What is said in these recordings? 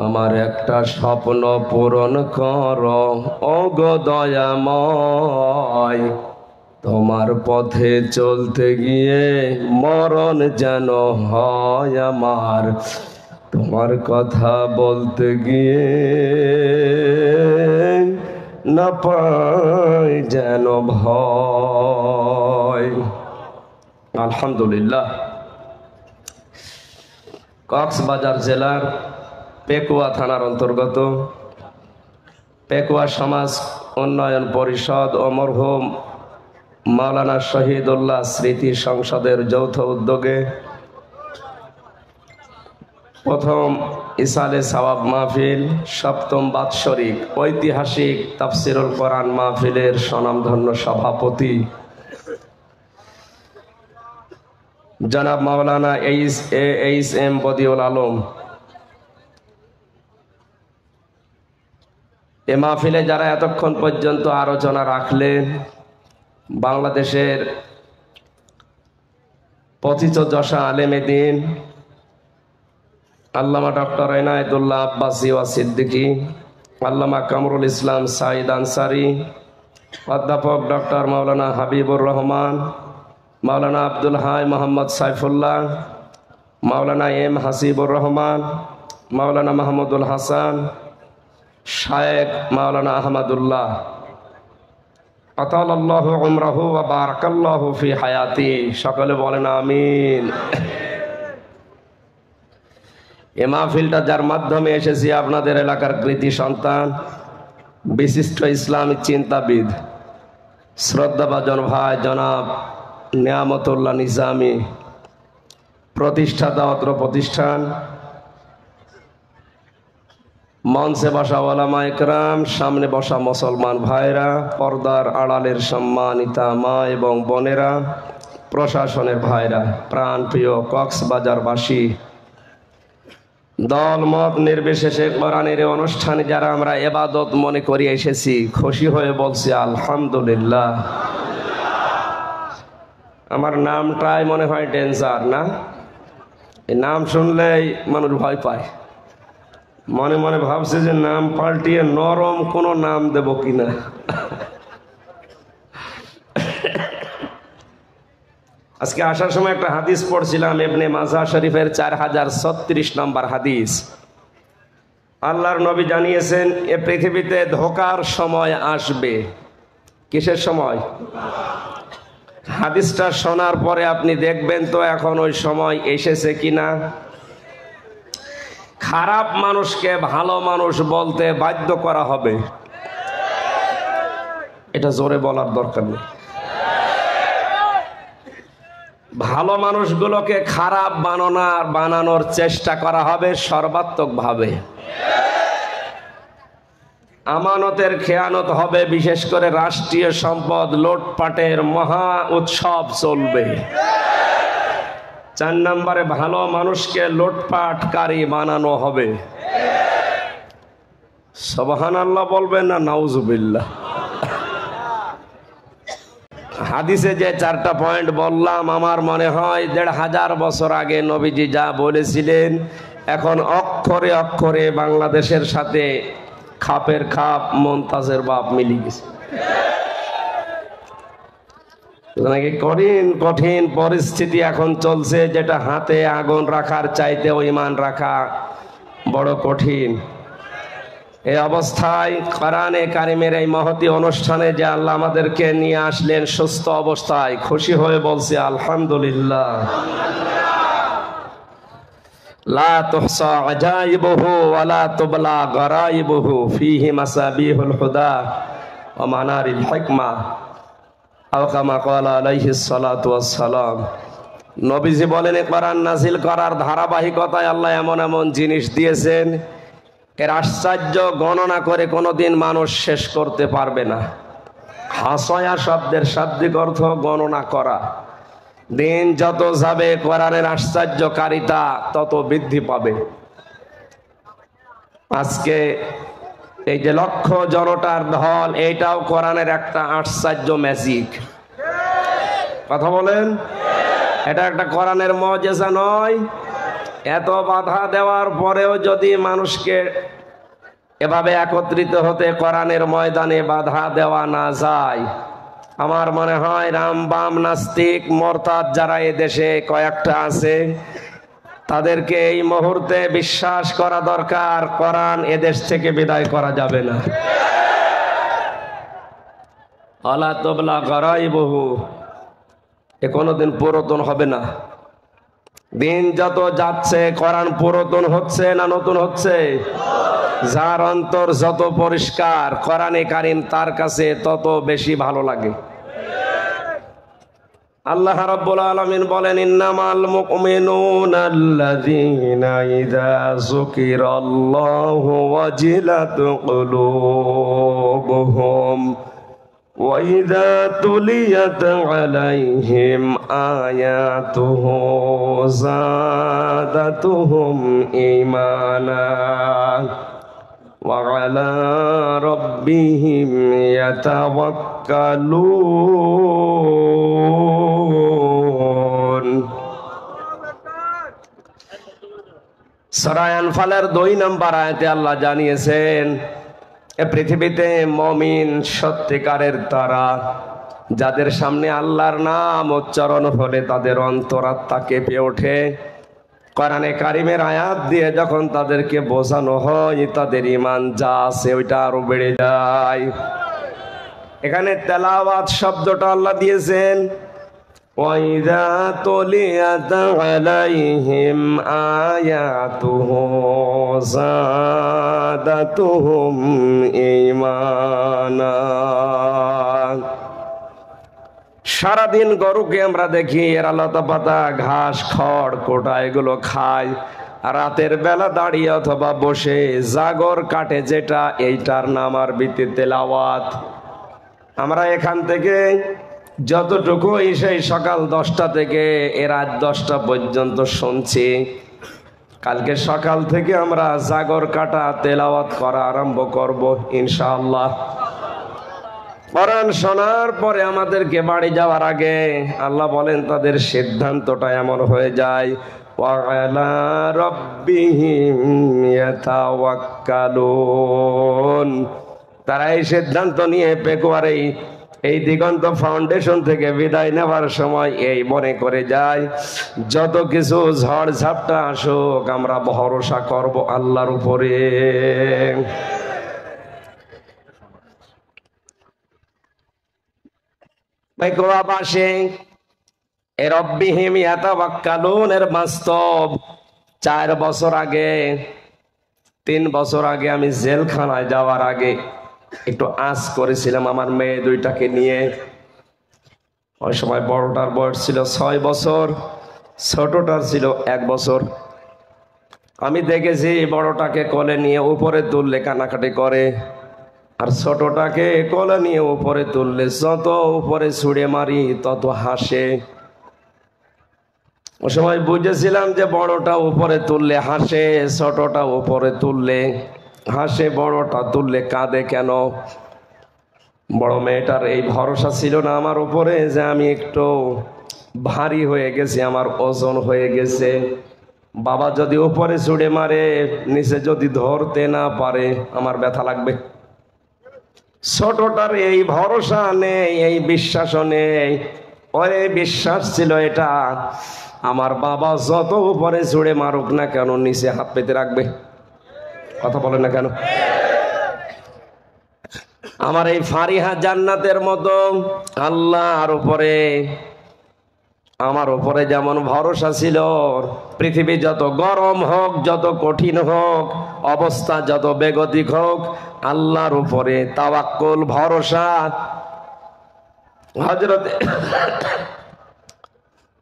আমার একটা স্বপ্ন পূরণ করো ওগো দয়াময়, তোমার পথে চলতে গিয়ে মরণ যেন হয় আমার, তোমার কথা বলতে গিয়ে না পাই যেন ভয়। আলহামদুলিল্লাহ। কক্সবাজার জেলার পেকুয়া থানার অন্তর্গত পেকুয়া সমাজ উন্নয়ন পরিষদ ও মরহুম মাওলানা শহীদুল্লাহ স্মৃতি সংসদের যৌথ উদ্যোগে প্রথম ইসালে সওয়াব মাহফিল সপ্তম বাৎসরিক ঐতিহাসিক তাফসিরুল কোরআন মাহফিলের স্বনামধন্য সভাপতি জনাব মাওলানা এইচ.এম. বদিউল আলম, এ মাহফিলে যারা এতক্ষণ পর্যন্ত আলোচনা রাখলেন, বাংলাদেশের পথিতযশা আলেমে দ্বীন আল্লামা ডক্টর এনায়েতুল্লাহ আব্বাসী ওয়া সিদ্দিকী, আল্লামা কামরুল ইসলাম সাঈদ আনসারী, অধ্যাপক ডক্টর মাওলানা হাবিবুর রহমান, মাওলানা আব্দুল হাই মোহাম্মদ সাইফুল্লাহ, মাওলানা এম হাসিবুর রহমান, মাওলানা মাহমুদুল হাসান, শায়েখ মাওলানা আহমদুল্লাহ, আতালাল্লাহু উমরাহু ওয়া বারাকাল্লাহু ফি হায়াতি, সকলে বলেন আমিন। এ মাহফিলটা যার মাধ্যমে এসেছি আপনাদের এলাকার কৃতি সন্তান, বিশিষ্ট ইসলামিক চিন্তাবিদ, শ্রদ্ধাভাজন ভাই জনাব নিয়ামতুল্লাহ নিজামী, প্রতিষ্ঠাতা অত্র প্রতিষ্ঠান, মঞ্চে বসা ওলামা ইকরাম, সামনে বসা মুসলমান ভাইরা, পর্দার আড়ালের সম্মানিতা মা এবং বোনেরা, প্রশাসনের ভাইরা, প্রাণপ্রিয় কক্সবাজারবাসী, দল মত নির্বিশেষে কোরআনের অনুষ্ঠানে যারা আমরা ইবাদত মনে করি এসেছি, খুশি হয়ে বলছি আলহামদুলিল্লাহ। আমার নামটাই মনে হয় ডেঞ্জার না? এই নাম শুনলেই মানুষ ভয় পায়, মনে মনে ভাবছে যে নাম পাল্টিয়ে নরম কোনো নাম দেব কিনা। আজকে আসার সময় একটা হাদিস পড়ছিলাম, ইবনে মাজাহ শরীফের 4036 নম্বর হাদিস। আল্লাহর নবী জানিয়েছেন এ পৃথিবীতে ধোঁকার সময় আসবে। কিসের সময়? হাদিসটা শোনার পরে আপনি দেখবেন তো এখন ওই সময় এসেছে কিনা। খারাপ মানুষকে ভালো মানুষ বলতে বাধ্য করা হবে, এটা জোরে বলার দরকার নেই। ভালো মানুষগুলোকে খারাপ বানানোর চেষ্টা করা হবে সর্বাত্মকভাবে। আমানতের খেয়ানত হবে, বিশেষ করে রাষ্ট্রীয় সম্পদ লুটপাটের মহা উৎসব চলবে। 4 নম্বরে ভালো মানুষকে লুটপাটকারী বানানো হবে। সুবহানাল্লাহ বলবেন না নাউজুবিল্লাহ? হাদিসে যে 4টা পয়েন্ট বললাম, আমার মনে হয় 1500 বছর আগে নবীজি যা বলেছিলেন এখন অক্ষরে অক্ষরে বাংলাদেশের সাথে খাপের খাপ মমতাজের বাপ মিলে গেছে। কঠিন কঠিন পরিস্থিতি এখন চলছে, যেটা হাতে আগুন রাখার চাইতেও ঈমান রাখা বড় কঠিন। এই অবস্থায় কোরআনে কারিমের এই মহতী অনুষ্ঠানে যে আল্লাহ আমাদেরকে নিয়ে আসলেন সুস্থ অবস্থায়, খুশি হয়ে বলছি আলহামদুলিল্লাহ। লা তুহসা আজাইবুহু ওয়া লা তুবলা গরাইবুহু ফীহি মাসাবিহুল হুদা ওয়া মানারিল হিকমা আও কামা ক্বালা আলাইহিস সালাতু ওয়াস সালাম। নবীজি বলেন কোরআন নাজিল করার ধারাবাহিকতায় আল্লাহ এমন এমন জিনিস দিয়েছেন, এর আশ্চর্য গণনা করে কোনোদিন মানুষ শেষ করতে পারবে না। হাসায়া শব্দের শাব্দিক অর্থ গণনা করা। দিন যত যাবে কোরআনের আশ্চর্যকারিতা তত বৃদ্ধি পাবে। আজকে এই যে লক্ষ জনতার ঢল, এইটাও কোরআনের একটা আশ্চর্য ম্যাজিক। কথা বলেন, এটা একটা কোরআনের মুজিজা নয়? এত বাধা দেওয়ার পরেও যদি মানুষকে এভাবে একত্রিত হতে কোরআনের ময়দানে বাধা দেওয়া না যায়, আমার মনে হয় রাম বাম নাস্তিক মোরতাদ যারা এ দেশে কয়েকটা আছে তাদেরকে এই মুহূর্তে বিশ্বাস করা দরকার, কোরআন এদেশ থেকে বিদায় করা যাবে না। আলা তবলা গরাইবহু, এ কোনোদিন পুরাতন হবে না। দিন যত যাচ্ছে কোরআন পুরাতন হচ্ছে না নতুন হচ্ছে? যার অন্তর যত পরিষ্কার কোরআনে কারীম তার কাছে তত বেশি ভালো লাগে। আল্লাহ রাব্বুল আলামিন বলেন, ইন্নামাল মুমিনুনা আল্লাযীনা ইযা যুকিরাল্লাহু ওয়াজিলাত কুলুবুহুম ওয়া ইযা তুলিয়াত আলাইহিম আয়াতুহু যাদাতুহুম ঈমানা ওয়া আলা রাব্বিহিম ইয়াতাওয়াক্কালুন। সূরা আনফালের 2 নম্বর আয়াতে আল্লাহ জানিয়েছেন, এ পৃথিবীতে মুমিন সত্যিকারের তারা যাদের সামনে আল্লাহর নাম উচ্চারণ হলে তাদের অন্তরাত্মা কেঁপে ওঠে। কোরআনে কারিমের আয়াত দিয়ে যখন তাদেরকে বোঝানো হয় তাদের ঈমান যা আছে ওইটা আরো বেড়ে যায়। এখানে তেলাওয়াত শব্দটা আল্লাহ দিয়েছেন, ওয়াইদা তুলিয়াত আলাইহিম আয়াতুহু যাদাতুহুম ঈমানা। সারাদিন গরুকে আমরা দেখি এরা লতা পাতা ঘাস খড় কোটা এগুলো খায়, রাতের বেলা দাঁড়িয়ে অথবা বসে জাগর কাটে, যেটা এইটার নাম আরবিতে তেলাওয়াত। আমরা এখান থেকে যতটুকু সেই সকাল 10টা থেকে রাত 10টা পর্যন্ত শুনছি, কালকে সকাল থেকে আমরা জাগর কাটা তেলাওয়াত করা আরম্ভ করব ইনশাআল্লাহ। কোরআন শোনার পরে আমাদেরকে বাড়ি যাওয়ার আগে আল্লাহ বলেন তাদের সিদ্ধান্তটা এমন হয়ে যায়, ওয়া আলা রাব্বিহিম ইয়াতাওয়াক্কালুন। তারা এই সিদ্ধান্ত নিয়ে পেকুয়ার এই দিগন্ত ফাউন্ডেশন থেকে বিদায় নেওয়ার সময় এই মনে করে যায়, যত কিছু ঝড় ঝাপটা আসুক আমরা ভরসা করব আল্লাহর উপরে। রব্বিহিম ইয়াতাওয়াক্কালুন এর বাস্তব 4 বছর আগে 3 বছর আগে আমি জেলখানায় যাওয়ার আগে একটু আঁচ করেছিলাম আমার মেয়ে 2টাকে নিয়ে। ওই সময় বড়টার বয়স ছিল 6 বছর, ছোটটার ছিল 1 বছর। আমি দেখেছি বড়টাকে কোলে নিয়ে উপরে তুললে কানাকাটি করে, আর ছোটটাকে কোলে নিয়ে উপরে তুললে যত উপরে ছুঁড়ে মারি তত হাসে। ওই সময় বুঝেছিলাম যে বড়টা উপরে তুললে হাসে, ছোটটা উপরে তুললে হাসে, বড়টা তুললে কাঁদে কেন? বড় মেয়েটার এই ভরসা ছিল না আমার উপরে যে আমি একটু ভারী হয়ে গেছি, আমার ওজন হয়ে গেছে, বাবা যদি উপরে ছুঁড়ে মারে নিচে যদি ধরতে না পারে আমার ব্যথা লাগবে। ছোটটার এই ভরসা নেই, এই বিশ্বাসও নেই। ওর এই বিশ্বাস ছিল এটা, আমার বাবা যত উপরে ছুঁড়ে মারুক না কেন নিচে হাত পেতে রাখবে। কথা বলে না কেন? আমার এই ফারিহা জান্নাতের মতো আল্লাহর উপরে আমার উপরে যেমন ভরসা ছিল, পৃথিবী যত গরম হোক, যত কঠিন হোক, অবস্থা যত বেগতিক হোক, আল্লাহর উপরে তাওয়াক্কুল ভরসা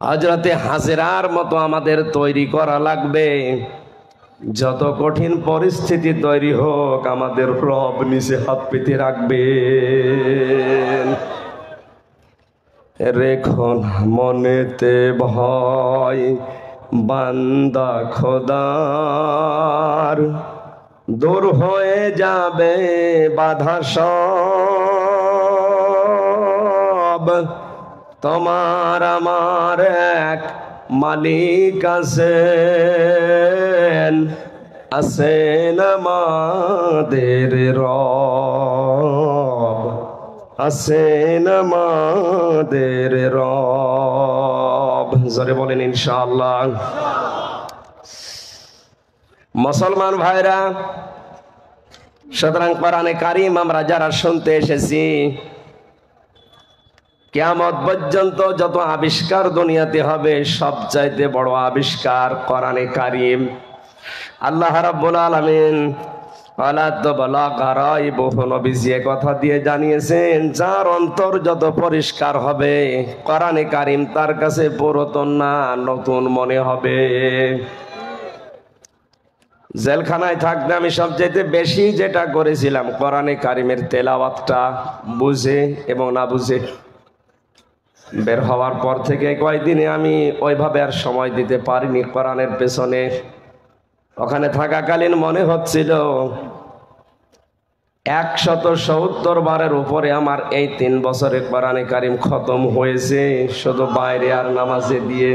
হযরতে হাজেরার মতো আমাদের তৈরি করা লাগবে। যত কঠিন পরিস্থিতি তৈরি হোক আমাদের রব নিচে হাত পেতে রাখবে। রেখো না মনেতে ভয় বান্দা খোদার, দূর হয়ে যাবে বাধা সব। তোমার আমার এক মালিক আছেন, আছেন আমাদের রব, আছেন আমাদের রব। জোরে বলেন ইনশাআল্লাহ। মুসলমান ভাইরা, সুতরাং কোরআনে কারীম আমরা যারা শুনতে এসেছি, কিয়ামত পর্যন্ত যত আবিষ্কার দুনিয়াতে হবে সবচাইতে বড় আবিষ্কার কোরআনে কারীম। আল্লাহ রাব্বুল আলামিন নবীজি কথা দিয়ে জানিয়েছেন, যার অন্তর যত পরিষ্কার হবে কোরআনে কারীম তার কাছে পুরাতন না নতুন মনে হবে। জেলখানায় থাকতে আমি সবচেয়ে বেশি যেটা করেছিলাম কোরআনে কারীমের তেলাওয়াতটা বুঝে এবং না বুঝে। বের হওয়ার পর থেকে কয়েকদিনে আমি ওইভাবে আর সময় দিতে পারিনি কোরআনের পেছনে। ওখানে থাকাকালীন মনে হচ্ছিল 170 বারের উপরে আমার এই 3 বছরে কোরআনে কারীম খতম হয়েছে, শুধু বাইরে আর নামাজে দিয়ে।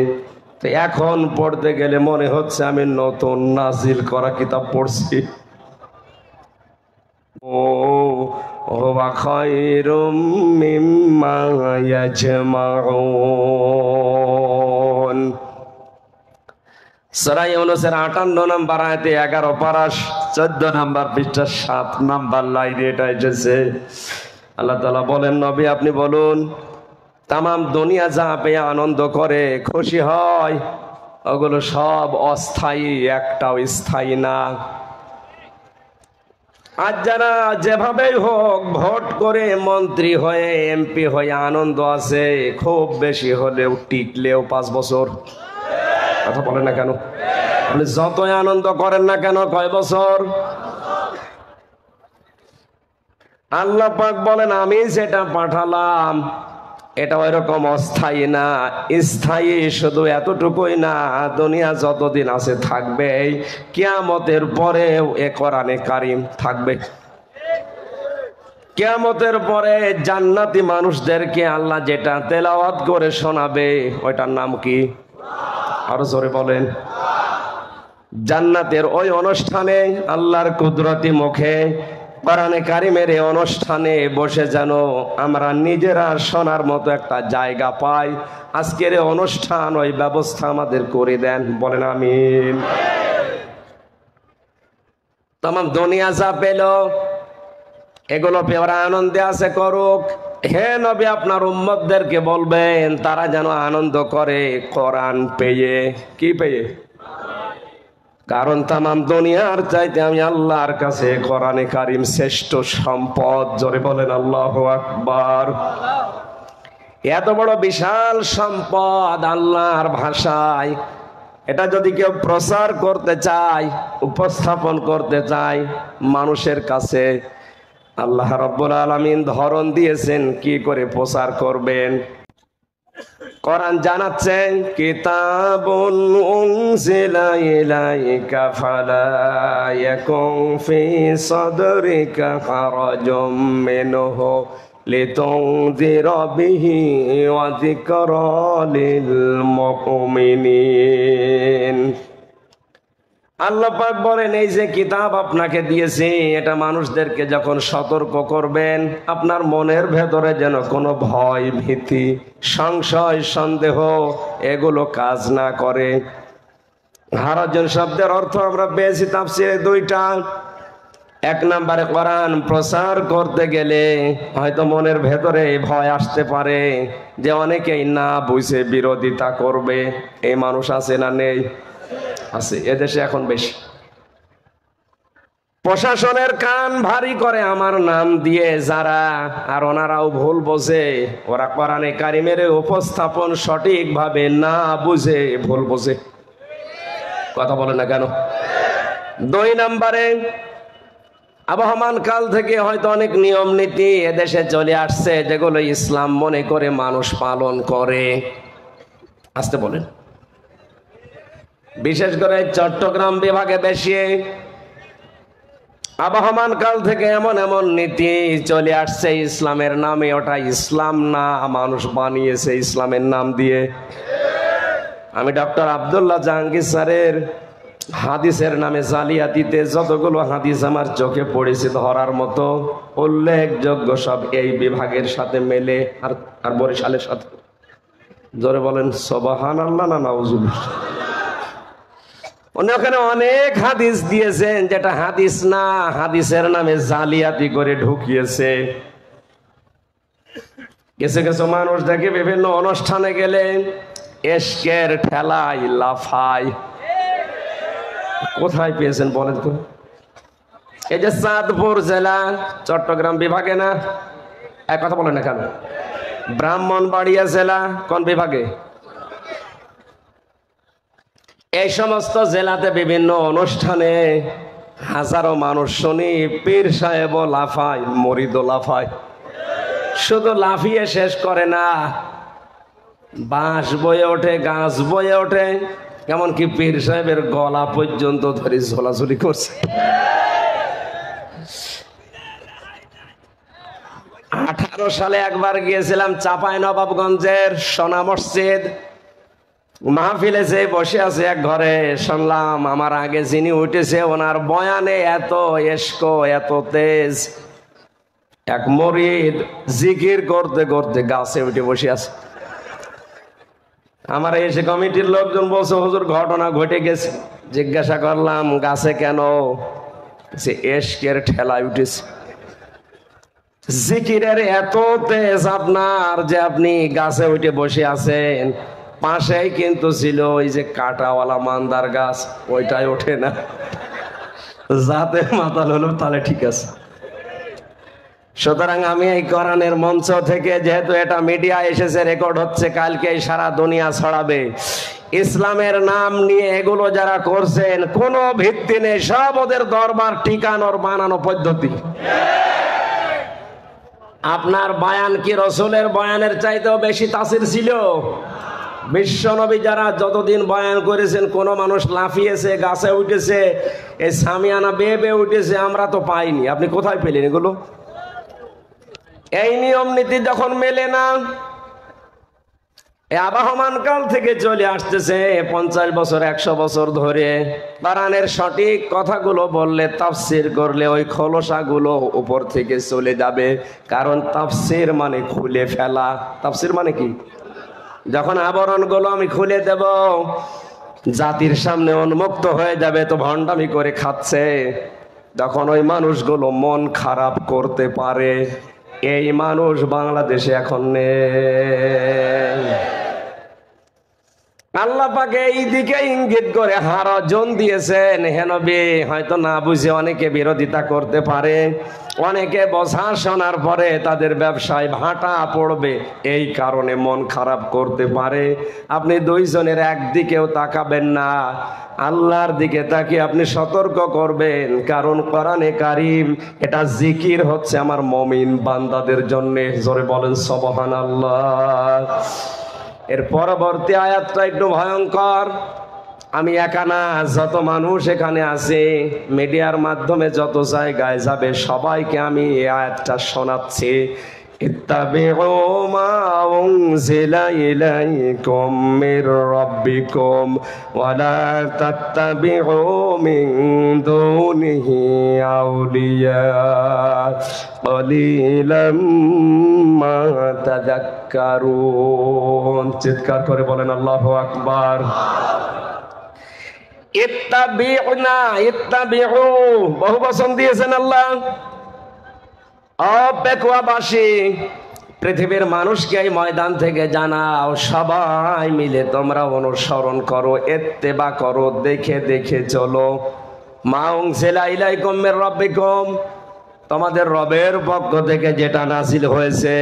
তো এখন পড়তে গেলে মনে হচ্ছে আমি নতুন নাজিল করা কিতাব পড়ছি। হুয়া খায়রুম মিম্মা ইয়াজমাউন। সূরা ইউনূসের 58 নম্বর আয়াতে 11 পারা 14 নম্বর পৃষ্ঠা 7 নম্বর লাইনে এটা এসেছে। আল্লাহ তাআলা বলেন, নবী আপনি বলুন, তামাম দুনিয়া যা পেয়ে আনন্দ করে খুশি হয় ওগুলো সব অস্থায়ী, একটাও স্থায়ী না। আজ যারা যেভাবেই হোক ভোট করে মন্ত্রী হয়ে এমপি হয়ে আনন্দ আছে, খুব বেশি হলেও টিকলেও 5 বছর। কথা বলেন না কেন? আপনি যতই আনন্দ করেন না কেন, কয় বছর? আল্লাহ পাক বলেন, আমি যেটা পাঠালাম এটা ওইরকম অস্থায়ী না, স্থায়ী। শুধু এতটুকুই না, দুনিয়া যতদিন আছে থাকবে, কিয়ামতের পরেও এ কোরআনে কারীম থাকবে। কিয়ামতের পরে জান্নাতি মানুষদেরকে আল্লাহ যেটা তেলাওয়াত করে শোনাবে ওইটার নাম কি? আরো জোরে বলেন। জান্নাতের ওই অনুষ্ঠানে আল্লাহর কুদরতি মুখে কোরআনে কারীমের এই অনুষ্ঠানে বসে যেন আমরা নিজেরা শোনার মতো একটা জায়গা পাই। আজকের এই অনুষ্ঠান ওই ব্যবস্থা আমাদের করে দেন, বলেন আমিন। তামাম দুনিয়া যা পেল এগুলো পেয়ে ওরা আনন্দে আছে, করুক। হে নবী আপনার উম্মতদেরকে বলবেন তারা যেন আনন্দ করে কোরআন পেয়ে। কি পেয়ে? কারণ তামাম দুনিয়ার চাইতে আমি আল্লাহর কাছে কোরআনে কারীম শ্রেষ্ঠ সম্পদ। জোরে বলেন আল্লাহু আকবার। এত বড় বিশাল সম্পদ আল্লাহর ভাষায়, এটা যদি কেউ প্রচার করতে চায়, উপস্থাপন করতে চায় মানুষের কাছে, আল্লাহ রাব্বুল আলামিন ধরন দিয়েছেন কি করে প্রচার করবেন। কোরআন জানাচ্ছেন, কিতাবুন উনজিলা ইলাইকা ফালা ইয়াকুন ফি সাদরিকা হারাজুম মিনহু লিতুনযিরা বিহি ওয়া যিকরা লিল মুমিনিন। আল্লাহ পাক বলেন, এই যে কিতাব আপনাকে দিয়েছি এটা মানুষদেরকে যখন সতর্ক করবেন, আপনার মনের ভেতরে যেন কোনো ভয়, ভীতি, সংশয়, সন্দেহ এগুলো কাজ না করে। হারাজন শব্দের অর্থ আমরা পেয়েছি তাফসিরে 2টা। 1 নম্বরে কোরআন প্রচার করতে গেলে হয়তো মনের ভেতরে ভয় আসতে পারে যে অনেকেই না বুঝে বিরোধিতা করবে। এই মানুষ আছে না নেই? আছে, এদেশে এখন বেশি। প্রশাসনের কান ভারী করে আমার নাম দিয়ে যারা, আর ওনারাও ভুল বোঝে। ওরা কোরআনে কারীমের উপস্থাপন সঠিকভাবে না বুঝে ভুল বোঝে। কথা বলে না কেন? 2 নম্বরে আবহমান কাল থেকে হয়তো অনেক নিয়ম নীতি এদেশে চলে আসছে যেগুলো ইসলাম মনে করে মানুষ পালন করে। আসতে বলেন। বিশেষ করে চট্টগ্রাম বিভাগে বেশি আবহমান কাল থেকে এমন এমন নীতি চলে আসছে ইসলামের নামে। ওটা ইসলাম না, মানুষ বানিয়েছে ইসলামের নাম দিয়ে। আমি ডক্টর আব্দুল্লাহ জাহাঙ্গীর স্যারের হাদিসের নামে জালিয়াতিতে যতগুলো হাদিস আমার চোখে পড়েছে ধরার মতো উল্লেখযোগ্য সব এই বিভাগের সাথে মেলে আর বরিশালের সাথে। জোরে বলেন সুবহানাল্লাহ না নাউজুবিল্লাহ। উনি ওখানে অনেক হাদিস দিয়েছেন যেটা হাদিস না, হাদিসের নামে জালিয়াতি করে ঢুকিয়েছে। কিছু কিছু মানুষ দেখে বিভিন্ন অনুষ্ঠানে গেলে এশকের ঠেলায় লাফায়। কোথায় পেয়েছেন বলেন তো? এই যে চাঁদপুর জেলা চট্টগ্রাম বিভাগে না, এক কথা বলেন না কেন? ব্রাহ্মণবাড়িয়া জেলা কোন বিভাগে? এই সমস্ত জেলাতে বিভিন্ন অনুষ্ঠানে হাজারো মানুষ শুনি পীর সাহেব লাফায়, মরিদ লাফায়। শুধু লাফিয়ে শেষ করে না, বাঁশ বয়ে ওঠে, গাছ বয়ে ওঠে, এমনকি পীর সাহেবের গলা পর্যন্ত ধরে ঝোলাঝুলি করছে। 18 সালে একবার গিয়েছিলাম চাঁপাইনবাবগঞ্জের সোনা মসজিদ মাহফিলে, যে বসে আছে এক ঘরে, শুনলাম আমার আগে যিনি উঠেছে ওনার বয়ানে এত এশক, এত তেজ। এক মরিদ জিকির করতে করতে গাছে উঠে বসে আছে। আমার এসে কমিটির লোকজন বলছে হুজুর ঘটনা ঘটে গেছে। জিজ্ঞাসা করলাম গাছে কেন? সে এশকের ঠেলায় উঠেছে। জিকিরের এত তেজ আপনার যে আপনি গাছে উঠে বসে আছেন। পাশেই কিন্তু ছিল ওই যে কাঁটাওয়ালা মান্দার গাছ, ওইটাই ওঠে না। যাতে মাতাল হলো তাহলে ঠিক আছে। সুতরাং আমি এই কোরআনের মঞ্চ থেকে, যেহেতু এটা মিডিয়া এসেছে, রেকর্ড হচ্ছে, কালকে সারা দুনিয়া ছড়াবে, ইসলামের নাম নিয়ে এগুলো যারা করছেন কোনো ভিত্তি নেই, সব ওদের দরবার ঠিকানোর বানানো পদ্ধতি। আপনার বয়ান কি রসুলের বয়ানের চাইতেও বেশি তাসির ছিল? বিশ্বনবী যারা যতদিন বয়ান করেছেন, কোন মানুষ লাফিয়েছে, গাছে উঠেছে, এই সামিয়ানা বেয়ে বেয়ে উঠেছে, আমরা তো পাইনি। আপনি কোথায় পেলেন এগুলো? এই নিয়ম নীতি যখন মেলে না, আবহমান কাল থেকে চলে আসতেছে 50 বছর 100 বছর ধরে, কোরআনের সঠিক কথাগুলো বললে, তাফসীর করলে ওই খোলসাগুলো উপর থেকে চলে যাবে। কারণ তাফসীর মানে খুলে ফেলা। তাফসীর মানে কি? যখন আবরণগুলো আমি খুলে দেব, জাতির সামনে উন্মুক্ত হয়ে যাবে, তো ভণ্ডামি করে খাচ্ছে, তখন ওই মানুষগুলো মন খারাপ করতে পারে। এই মানুষ বাংলাদেশে এখন নেই। আল্লাহ পাকে এই দিকে ইঙ্গিত করে হারজন দিয়েছেন। হে নবী, হয়তো না বুঝে অনেকে বিরোধিতা করতে পারে, অনেকে বোঝা শোনার পরে তাদের ব্যবসায় ভাটা পড়বে, এই কারণে মন খারাপ করতে পারে। আপনি দুইজনের একদিকেও তাকাবেন না, আল্লাহর দিকে তাকিয়ে আপনি সতর্ক করবেন। কারণ কোরআনে কারীম এটা জিকির হচ্ছে আমার মুমিন বান্দাদের জন্য। জোরে বলেন সুবহানাল্লাহ। এর পরবর্তী আয়াতটা একটু ভয়ঙ্কর। আমি একা না, যত মানুষ এখানে আছে, মিডিয়ার মাধ্যমে যত জায়গায় যাবে, সবাইকে আমি এই আয়াতটা শোনাচ্ছি। ইত্তাবিউ মা উনজিলা ইলাইকুম মির রাব্বিকুম ওয়া লা তাত্তাবিউ মিন দুনিহি আউলিয়া কলিলাম মা তাযাক্কারুন। চিৎকার করে বলেন আল্লাহু আকবার। ইত্তাবিউনা, ইত্তাবিউ বহু বচন দিয়েছেন আল্লাহ। অপেক্ষাবাসী পৃথিবীর মানুষকে এই ময়দান থেকে জানাও, সবাই মিলে তোমরা অনুসরণ করো, ইত্তেবা করো, দেখে দেখে চলো। মা উনজিলা ইলাইকুম মির রাব্বিকুম, তোমাদের রবের পক্ষ থেকে যেটা নাযিল হয়েছে।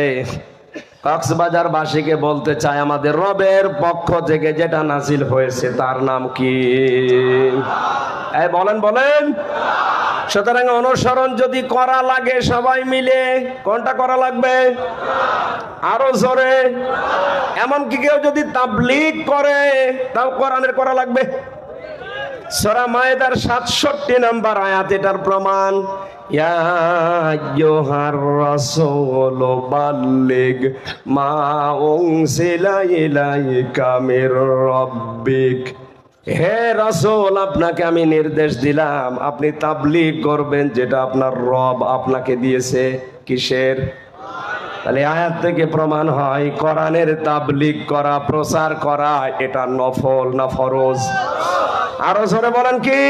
কক্সবাজার বাসীকে বলতে চাই, আমাদের রবের পক্ষ থেকে যেটা নাযিল হয়েছে তার নাম কি? এই বলেন বলেন। সুতরাং অনুসরণ যদি করা লাগে সবাই মিলে, কোনটা করা লাগবে? আরো জোরে। এমনকি কেউ যদি তাবলীগ করে, তাও কোরআনের করা লাগবে। সূরা মায়েদার 67 নম্বর আয়াত এটার প্রমাণ। ইয়া আইয়ুহার রাসূল বাল্লিগ মা উনজিলা ইলাইকা মির রাব্বিক। হে রাসূল, আপনাকে আমি নির্দেশ দিলাম আপনি তাবলীগ করবেন যেটা আপনার রব আপনাকে দিয়েছে। কিসের? তাহলে আয়াত থেকে প্রমাণ হয় কোরআনের তাবলীগ করা, প্রচার করা এটা নফল না ফরজ? আরো জোরে বলেন কি?